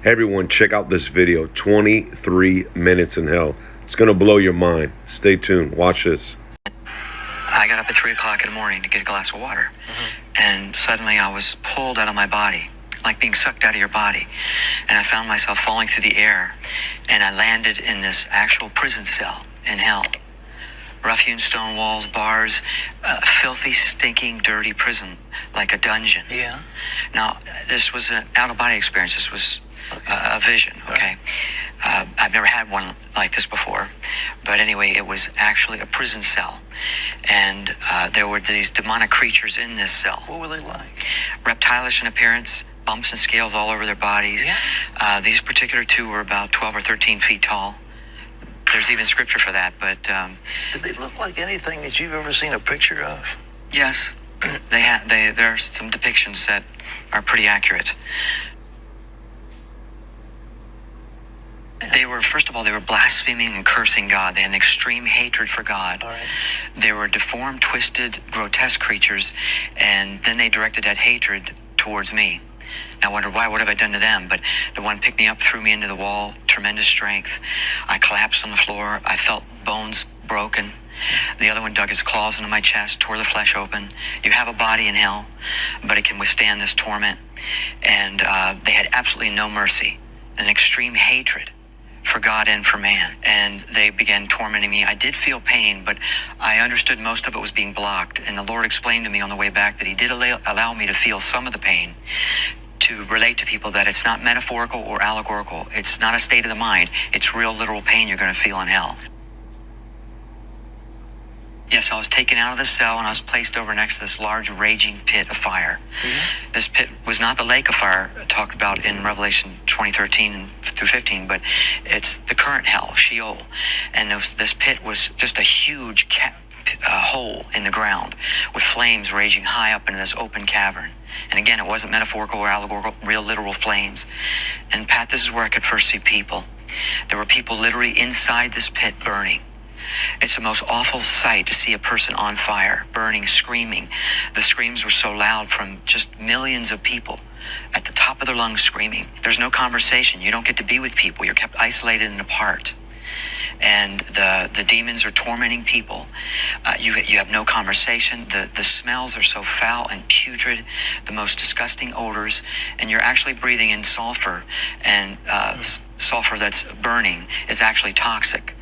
Everyone, check out this video. 23 minutes in hell. It's going to blow your mind. Stay tuned. Watch this. I got up at 3 o'clock in the morning to get a glass of water. And suddenly I was pulled out of my body, like being sucked out of your body. And I found myself falling through the air. And I landed in this actual prison cell in hell. Rough-hewn stone walls, bars, filthy, stinking, dirty prison, like a dungeon. Yeah. Now, this was an out-of-body experience. This was a vision, okay? I've never had one like this before. But anyway, it was actually a prison cell. And there were these demonic creatures in this cell. What were they like? Reptilish in appearance, bumps and scales all over their bodies. Yeah. These particular two were about 12 or 13 feet tall. There's even scripture for that, but... Did they look like anything that you've ever seen a picture of? Yes. There are some depictions that are pretty accurate. They were, first of all, they were blaspheming and cursing God. They had an extreme hatred for God. All right. They were deformed, twisted, grotesque creatures, and then they directed that hatred towards me. I wondered, why? What have I done to them? But the one picked me up, threw me into the wall, tremendous strength. I collapsed on the floor. I felt bones broken. The other one dug his claws into my chest, tore the flesh open. You have a body in hell, but it can withstand this torment. And they had absolutely no mercy, an extreme hatred for God and for man. And they began tormenting me. I did feel pain, but I understood most of it was being blocked. And the Lord explained to me on the way back that he did allow me to feel some of the pain, to relate to people that it's not metaphorical or allegorical. It's not a state of the mind. It's real, literal pain you're going to feel in hell. Yes, I was taken out of the cell and I was placed over next to this large raging pit of fire. Mm-hmm. This pit was not the lake of fire talked about in Revelation 20:13 through 15, but it's the current hell, Sheol. And this pit was just a huge hole in the ground with flames raging high up into this open cavern. And again, it wasn't metaphorical or allegorical, real literal flames. And Pat, this is where I could first see people. There were people literally inside this pit burning. It's the most awful sight to see a person on fire, burning, screaming. The screams were so loud from just millions of people at the top of their lungs screaming. There's no conversation. You don't get to be with people. You're kept isolated and apart. And the demons are tormenting people. You have no conversation. The smells are so foul and putrid, the most disgusting odors, and you're actually breathing in sulfur, and sulfur that's burning is actually toxic.